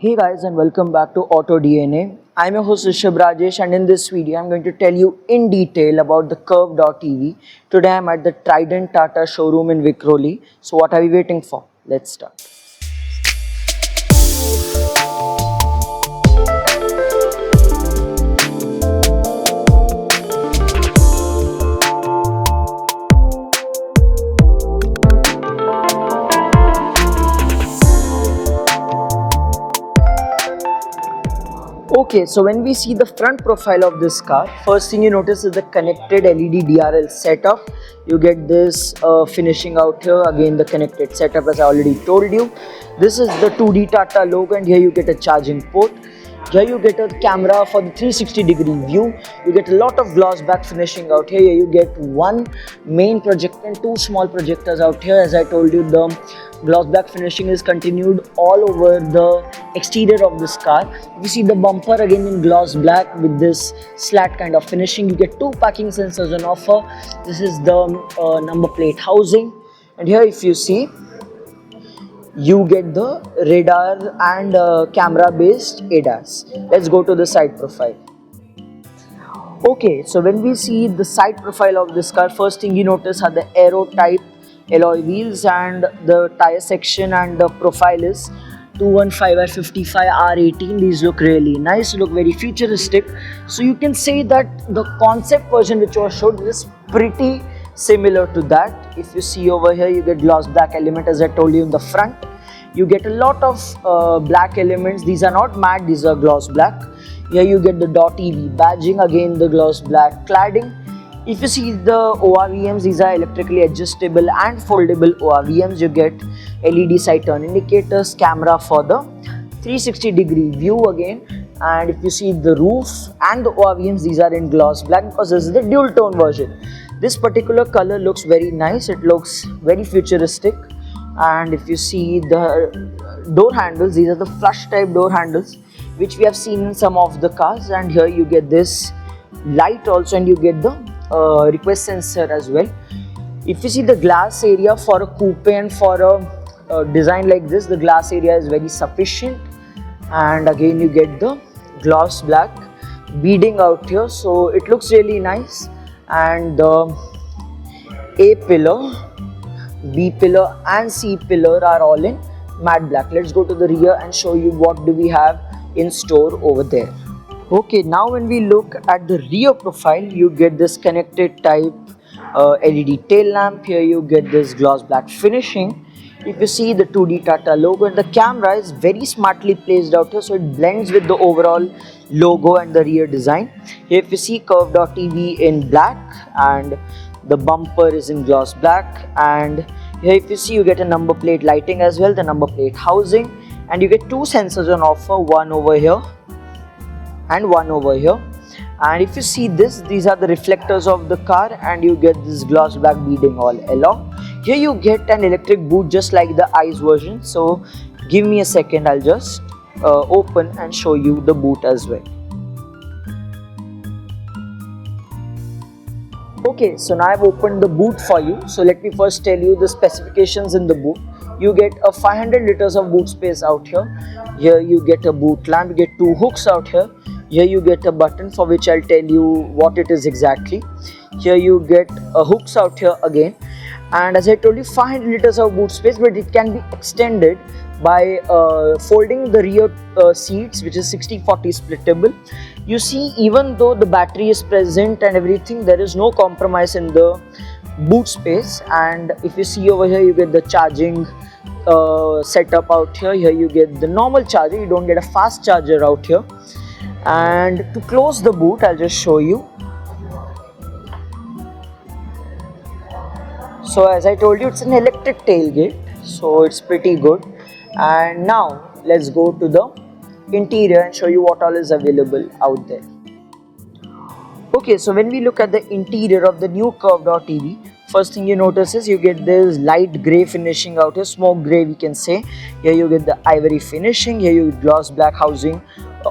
Hey guys, and welcome back to Auto DNA. I'm your host Rishabh Rajesh, and in this video I'm going to tell you in detail about the Curve.ev. Today I'm at the Trident Tata showroom in Vikhroli. So what are we waiting for? Let's start. Okay, so when we see the front profile of this car, first thing you notice is the connected LED DRL setup. You get this finishing out here, again the connected setup as I already told you. This is the 2D Tata logo, and here you get a charging port. Here you get a camera for the 360-degree view. You get a lot of gloss back finishing out here. Here you get one main projector and two small projectors out here. As I told you, the gloss back finishing is continued all over the exterior of this car. You see the bumper again in gloss black with this slat kind of finishing. You get two parking sensors on offer. This is the number plate housing, and here if you see, you get the radar and camera based ADAS. Let's go to the side profile. Okay, so when we see the side profile of this car, first thing you notice are the aero type alloy wheels, and the tire section and the profile is 215/55 R18. These look really nice, look very futuristic. So you can say that the concept version which was showed is pretty similar to that. If you see over here, you get gloss black element as I told you in the front. You get a lot of black elements. These are not matte, these are gloss black. Here you get the .ev badging, again the gloss black cladding. If you see the ORVMs, these are electrically adjustable and foldable ORVMs. You get LED side turn indicators, camera for the 360-degree view again. And if you see the roof and the ORVMs, these are in gloss black because this is the dual tone version. This particular color looks very nice. It looks very futuristic. And if you see the door handles, these are the flush type door handles which we have seen in some of the cars. And here you get this light also, and you get the request sensor as well. If you see the glass area for a coupe and for a design like this, the glass area is very sufficient. And again you get the gloss black beading out here, so it looks really nice. And the A pillar, B pillar and C pillar are all in matte black. Let's go to the rear and show you what do we have in store over there. Okay, now when we look at the rear profile, you get this connected type LED tail lamp. Here you get this gloss black finishing. If you see the 2D Tata logo, and the camera is very smartly placed out here, so it blends with the overall logo and the rear design. Here if you see Curve.ev in black, and the bumper is in gloss black. And here if you see, you get a number plate lighting as well, the number plate housing, and you get two sensors on offer, one over here and one over here. And if you see this, these are the reflectors of the car, and you get this gloss black beading all along. Here you get an electric boot just like the ICE version. So give me a second, I'll just open and show you the boot as well. Okay, so now I've opened the boot for you. So let me first tell you the specifications in the boot. You get a 500 liters of boot space out here. Here you get a boot lamp, you get two hooks out here. Here you get a button for which I'll tell you what it is exactly. Here you get hooks out here again. And as I told you, 500 liters of boot space, but it can be extended by folding the rear seats, which is 60/40 splittable. You see, even though the battery is present and everything, there is no compromise in the boot space. And if you see over here, you get the charging setup out here. Here you get the normal charger, you don't get a fast charger out here. And to close the boot, I'll just show you. So as I told you, it's an electric tailgate, so it's pretty good. And now let's go to the interior and show you what all is available out there. Okay, so when we look at the interior of the new Curve.ev, first thing you notice is you get this light grey finishing out here, smoke grey we can say. Here you get the ivory finishing. Here you get gloss black housing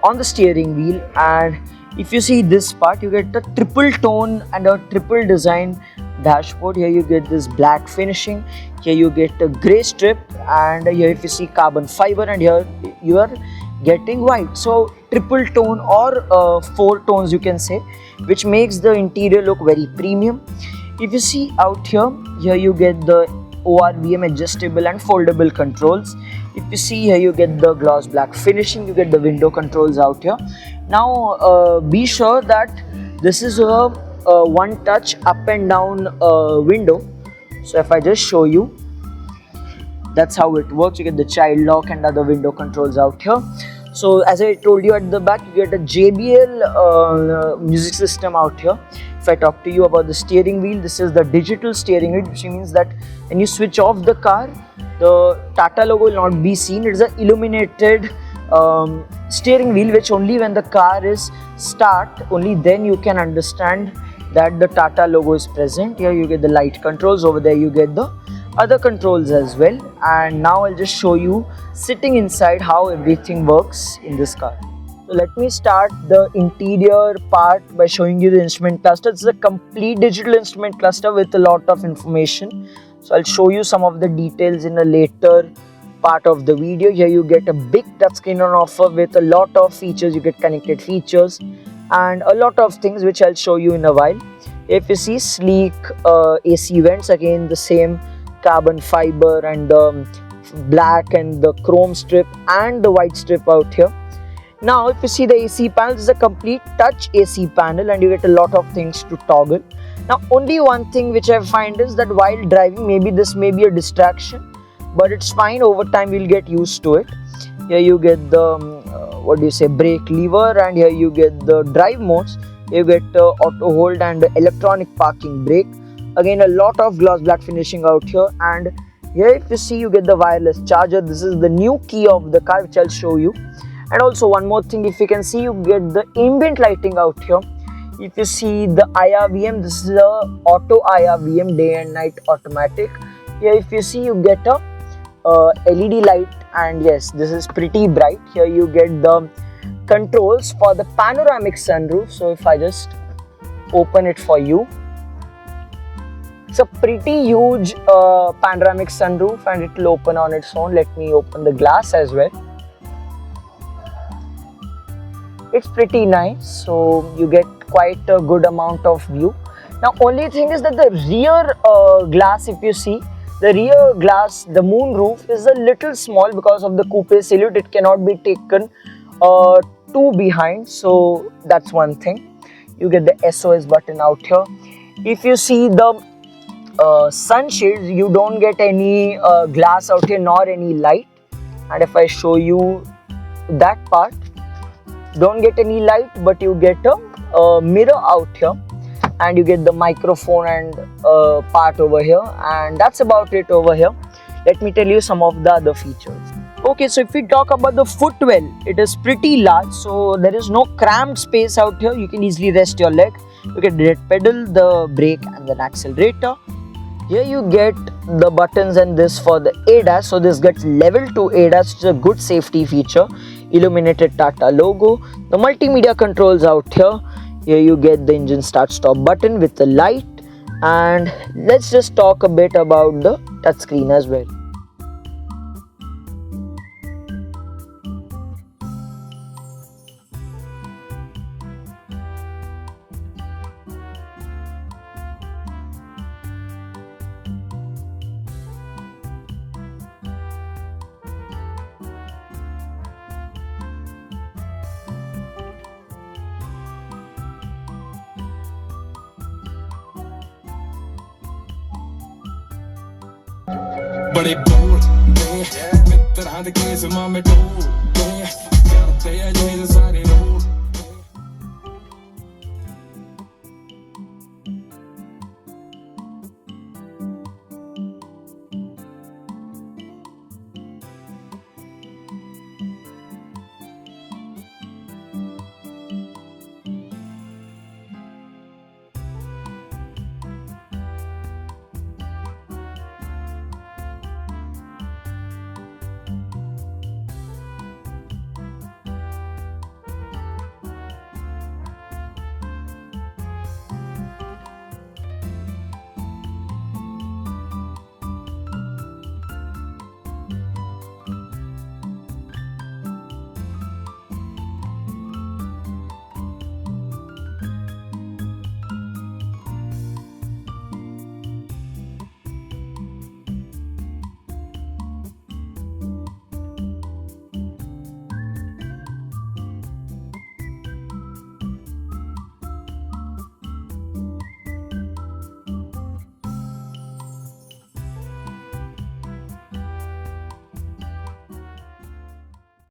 on the steering wheel. And if you see this part, you get a triple tone and a triple design dashboard. Here you get this black finishing. Here you get a grey strip, and here if you see carbon fiber, and here you are getting white. So triple tone or 4 tones you can say, which makes the interior look very premium. If you see out here you get the ORVM adjustable and foldable controls. If you see here, you get the gloss black finishing, you get the window controls out here. Now be sure that this is a one touch up and down window. So if I just show you, that's how it works. You get the child lock and other window controls out here. So as I told you, at the back you get a JBL music system out here. If I talk to you about the steering wheel, this is the digital steering wheel, which means that when you switch off the car, the Tata logo will not be seen. It is an illuminated steering wheel, which only when the car is start, only then you can understand that the Tata logo is present. Here you get the light controls, over there you get the other controls as well. And now I'll just show you sitting inside how everything works in this car. So let me start the interior part by showing you the instrument cluster. This is a complete digital instrument cluster with a lot of information. So I'll show you some of the details in a later part of the video. Here you get a big touchscreen on offer with a lot of features. You get connected features and a lot of things which I'll show you in a while. If you see sleek AC vents, again the same carbon fiber and the black and the chrome strip and the white strip out here. Now if you see the AC panel, this is a complete touch AC panel and you get a lot of things to toggle. Now only one thing which I find is that while driving, maybe this may be a distraction, but it's fine. Over time we'll get used to it. Here you get the brake lever, and here you get the drive modes. You get auto hold and electronic parking brake. Again a lot of gloss black finishing out here, and here if you see you get the wireless charger. This is the new key of the car which I'll show you. And also one more thing, if you can see, you get the ambient lighting out here. If you see the IRVM, this is a auto IRVM, day and night automatic. Here if you see, you get a LED light, and yes, this is pretty bright. Here you get the controls for the panoramic sunroof. So if I just open it for you, it's a pretty huge panoramic sunroof and it will open on its own. Let me open the glass as well. It's pretty nice, so you get quite a good amount of view. Now only thing is that the rear glass, if you see, the rear glass, the moon roof is a little small because of the coupe silhouette. It cannot be taken too behind, so that's one thing. You get the SOS button out here. If you see the sunshades, you don't get any glass out here nor any light. And if I show you that part, don't get any light, but you get a mirror out here, and you get the microphone and part over here, and that's about it over here. Let me tell you some of the other features. Okay, so if we talk about the footwell, it is pretty large, so there is no cramped space out here. You can easily rest your leg. You get the pedal, the brake and the accelerator. Here you get the buttons and this for the ADAS. So this gets level 2 ADAS, which is a good safety feature. Illuminated Tata logo. The multimedia controls out here. Here you get the engine start stop button with the light. And let's just talk a bit about the touchscreen as well. बड़े बोल मित्तरां दे case मामे toll करते आ जे सारे